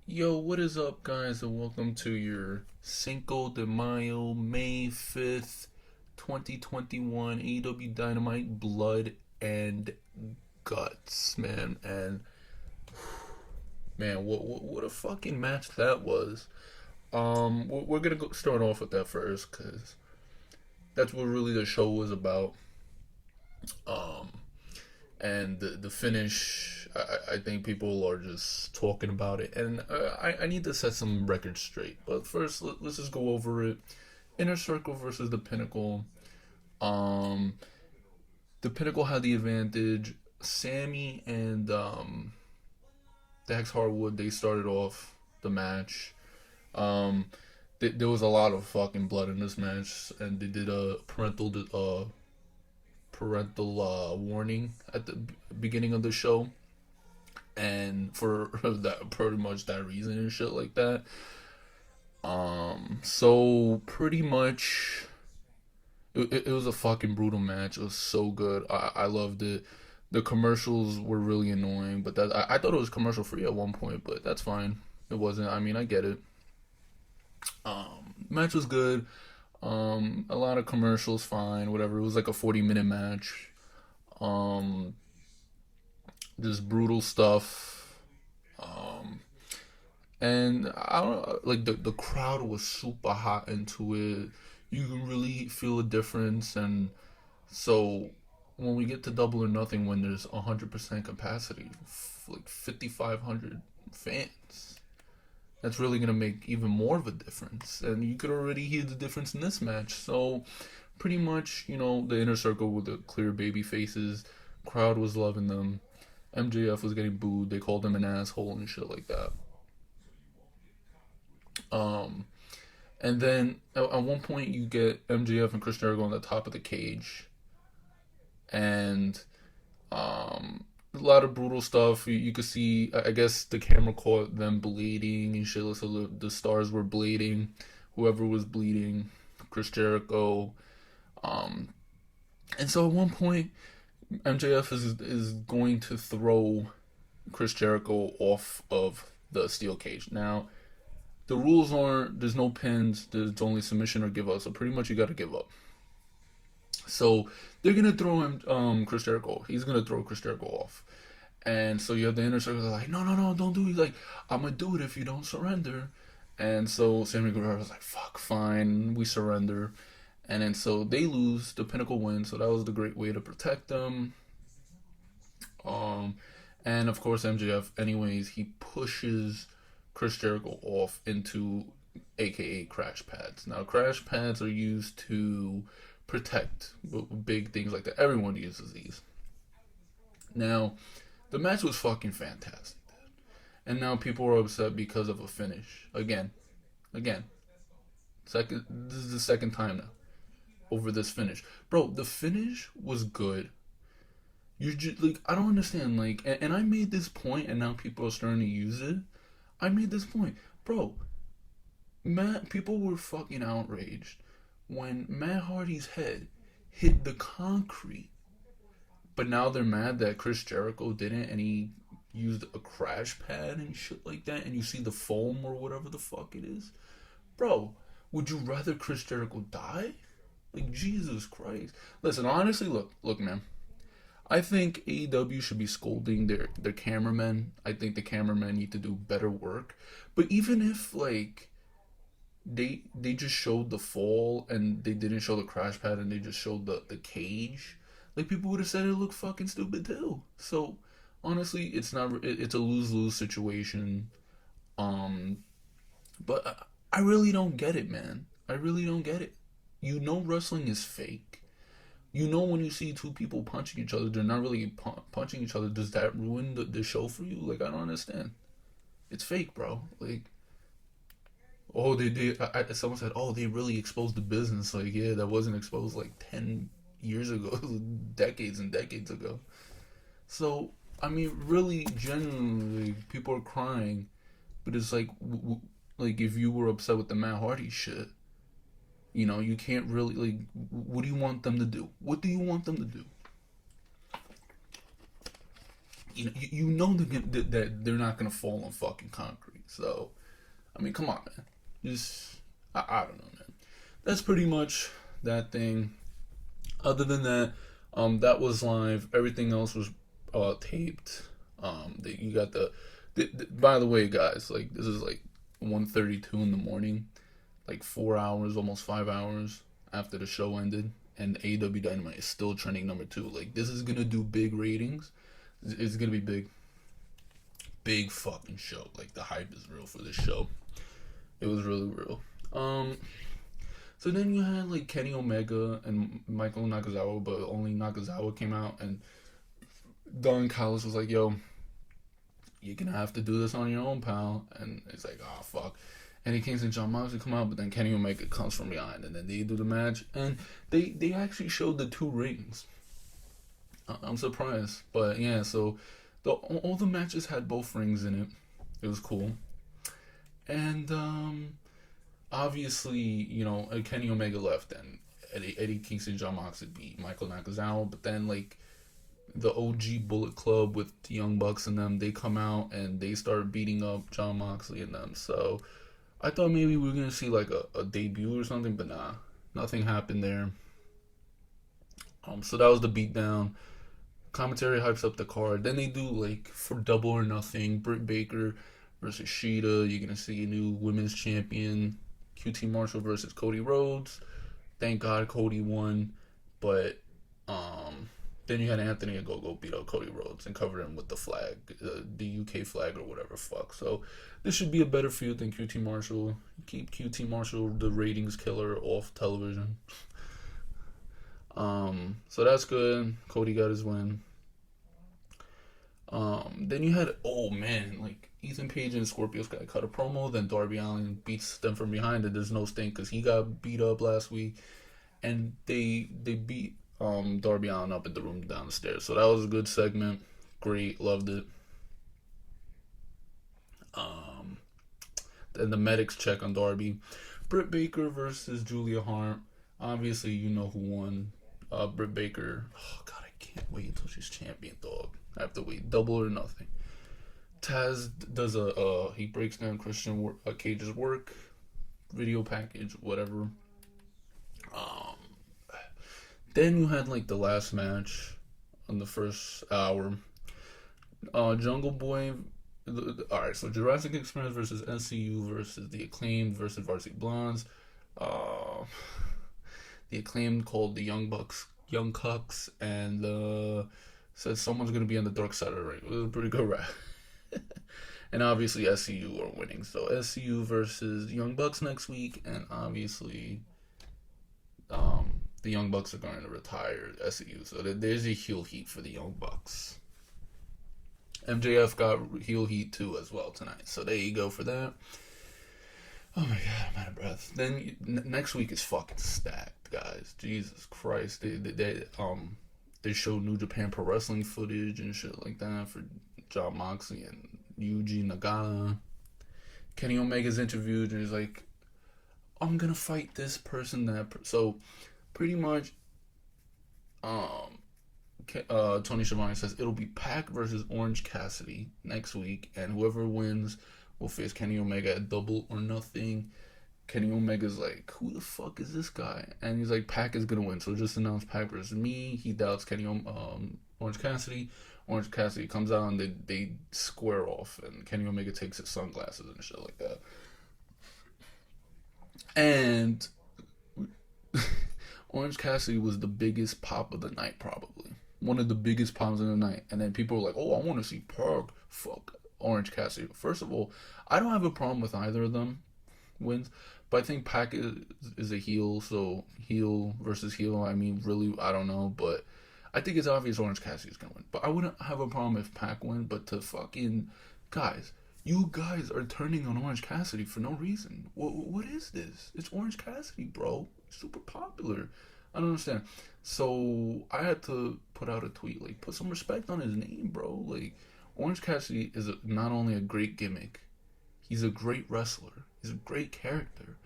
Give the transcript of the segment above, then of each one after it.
Yo, what is up, guys, and welcome to your Cinco de Mayo, May 5th, 2021 AEW Dynamite Blood and Guts, man. And, man, what a fucking match that was. We're gonna start off with that first, because that's what really the show was about. Um, and the finish, I think people are just talking about it, and I need to set some records straight. But first, let's just go over it. Inner Circle versus the Pinnacle. Um, the Pinnacle had the advantage. Sammy and Dax Harwood, they started off the match. Um, there was a lot of fucking blood in this match, and they did a parental warning at the beginning of the show, and for that pretty much that reason and shit like that. So pretty much it was a fucking brutal match. It was so good. I loved it. The commercials were really annoying, but I thought it was commercial free at one point, but that's fine. It wasn't. I mean, I get it. Match was good. A lot of commercials, fine, whatever. It was like a 40-minute match. Um, just brutal stuff. And I don't know, like the crowd was super hot into it. You can really feel a difference, and so when we get to Double or Nothing, when there's 100% capacity, like 5,500 fans, that's really gonna make even more of a difference. And you could already hear the difference in this match. So pretty much, the Inner Circle with the clear baby faces, crowd was loving them. MJF was getting booed. They called him an asshole and shit like that. Um, and then at one point you get MJF and Chris Jericho on the top of the cage, and a lot of brutal stuff. You could see, I guess the camera caught them bleeding and shit. So the stars were bleeding. Whoever was bleeding, Chris Jericho. Um, and so at one point, MJF is going to throw Chris Jericho off of the steel cage. Now, the rules aren't, there's no pins, there's only submission or give up. So pretty much you got to give up. So they're gonna throw him, Chris Jericho. He's gonna throw Chris Jericho off, and so you have the Inner Circle. They're like, no, no, no, don't do it. He's like, I'm gonna do it if you don't surrender. And so Sammy Guevara was like, fuck, fine, we surrender. And then so they lose. The Pinnacle wins. So that was the great way to protect them. Um, and of course MJF, anyways, he pushes Chris Jericho off into AKA crash pads. Now crash pads are used to protect big things like that. Everyone uses these. Now, the match was fucking fantastic, and now people are upset because of a finish. Again, second. This is the second time now over this finish, bro. The finish was good. You just like, I don't understand, like, and I made this point, and now people are starting to use it. I made this point, bro. Matt, people were fucking outraged when Matt Hardy's head hit the concrete, but now they're mad that Chris Jericho didn't, and he used a crash pad and shit like that, and you see the foam or whatever the fuck it is. Bro, would you rather Chris Jericho die? Like, Jesus Christ. Listen, honestly, look, man. I think AEW should be scolding their cameramen. I think the cameramen need to do better work. But even if, like, they just showed the fall and they didn't show the crash pad and they just showed the cage, like, people would have said it looked fucking stupid too. So honestly, it's a lose-lose situation. um but I really don't get it, man. I really don't get it. Wrestling is fake. When you see two people punching each other, they're not really punching each other. Does that ruin the show for you? Like, I don't understand. It's fake, bro. Like, oh, they did. Someone said, oh, they really exposed the business. Like, yeah, that wasn't exposed like 10 years ago, decades and decades ago. So, I mean, really, genuinely, people are crying, but it's like, like if you were upset with the Matt Hardy shit, you can't really, like, what do you want them to do? What do you want them to do? you know that they're not gonna fall on fucking concrete. So, I mean, come on, man. Just I don't know, man. That's pretty much that thing. Other than that, that was live. Everything else was taped. You got by the way, guys, like this is like 1:32 in the morning, like 4 hours, almost 5 hours after the show ended, and AEW Dynamite is still trending number 2. Like this is gonna do big ratings. It's gonna be big fucking show. Like the hype is real for this show. It was really real. So then you had like Kenny Omega and Michael Nakazawa, but only Nakazawa came out, and Don Callis was like, "Yo, you're gonna have to do this on your own, pal." And it's like, "Oh fuck." And Kingston and John Moxley come out, but then Kenny Omega comes from behind, and then they do the match, and they actually showed the 2 rings. I'm surprised, but yeah. So all the matches had both rings in it. It was cool, and obviously, you know, Kenny Omega left, and Eddie Kingston and John Moxley beat Michael Nakazawa, but then like the OG Bullet Club with the Young Bucks and them, they come out and they start beating up John Moxley and them. So I thought maybe we were gonna see like a debut or something, but nah, nothing happened there. So that was the beatdown. Commentary hypes up the card. Then they do like for Double or Nothing, Britt Baker versus Sheeta. You're gonna see a new women's champion, QT Marshall versus Cody Rhodes. Thank God Cody won, but then you had Anthony Ogogo beat up Cody Rhodes and cover him with the flag, the UK flag or whatever fuck. So this should be a better feud than QT Marshall. Keep QT Marshall, the ratings killer, off television. So that's good. Cody got his win. Then you had, oh man, like Ethan Page and Scorpio Sky cut a promo. Then Darby Allin beats them from behind, and there's no sting because he got beat up last week, and they beat Darby Allin up in the room down the stairs. So that was a good segment. Great, loved it. Then the medics check on Darby. Britt Baker versus Julia Hart. Obviously, you know who won. Britt Baker. Oh God, I can't wait until she's champion, dog. I have to wait. Double or Nothing. Taz does he breaks down Christian Cage's work, video package, whatever. Then you had like the last match on the first hour. Jungle Boy. Alright, so Jurassic Express versus SCU versus the Acclaimed versus Varsity Blondes. The Acclaimed called the Young Bucks Young Cucks, and said someone's going to be on the dark side of the ring. It was a pretty good rap. And obviously SCU are winning. So SCU versus Young Bucks next week, and obviously the Young Bucks are going to retire SCU. So there's a heel heat for the Young Bucks. MJF got heel heat too as well tonight. So there you go for that. Oh my God, I'm out of breath. Then next week is fucking stacked, guys. Jesus Christ. They showed New Japan Pro Wrestling footage and shit like that for Jon Moxley and Yuji Nagata. Kenny Omega's interviewed and he's like, I'm gonna fight this person, so pretty much Tony Schiavone says it'll be Pac versus Orange Cassidy next week, and whoever wins will face Kenny Omega at Double or Nothing. Kenny Omega's like, who the fuck is this guy? And he's like, Pac is gonna win, so just announce Pac versus me. He doubts Orange Cassidy. Orange Cassidy comes out and they square off, and Kenny Omega takes his sunglasses and shit like that. And Orange Cassidy was the biggest pop of the night, probably. One of the biggest pops of the night. And then people were like, oh, I want to see Pac. Fuck Orange Cassidy. First of all, I don't have a problem with either of them wins, but I think Pac is a heel, so heel versus heel. I mean, really, I don't know, but I think it's obvious Orange Cassidy's gonna win. But I wouldn't have a problem if Pac win, but to fucking guys, you guys are turning on Orange Cassidy for no reason. What is this? It's Orange Cassidy, bro. Super popular. I don't understand. So I had to put out a tweet, like, put some respect on his name, bro. Like, Orange Cassidy is not only a great gimmick, he's a great wrestler. He's a great character.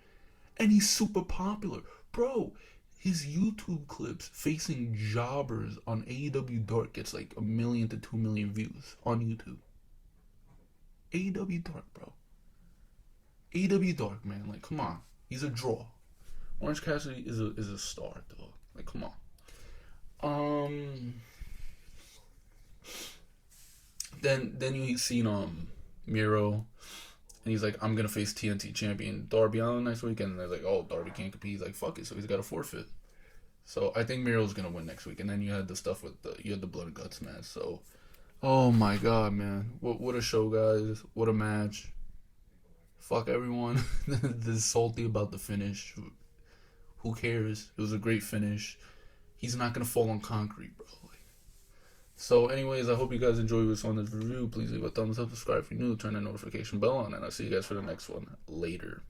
And he's super popular. Bro, His YouTube clips facing jobbers on AEW Dark gets like 1 million to 2 million views on YouTube. AEW Dark, bro. AEW Dark, man. Like, come on. He's a draw. Orange Cassidy is a star, dog. Like, come on. Then you seen Miro, and he's like, I'm gonna face TNT champion Darby Allin next week, and they're like, oh, Darby can't compete. He's like, fuck it, so he's got to forfeit. So I think Miro's gonna win next week, and then you had the stuff with you had the blood and guts match. So, oh my god, man, what a show, guys! What a match! Fuck everyone that's salty about the finish. Who cares? It was a great finish. He's not gonna fall on concrete, bro. So anyways, I hope you guys enjoyed this on this review. Please leave a thumbs up, subscribe if you're new, turn the notification bell on, and I'll see you guys for the next one later.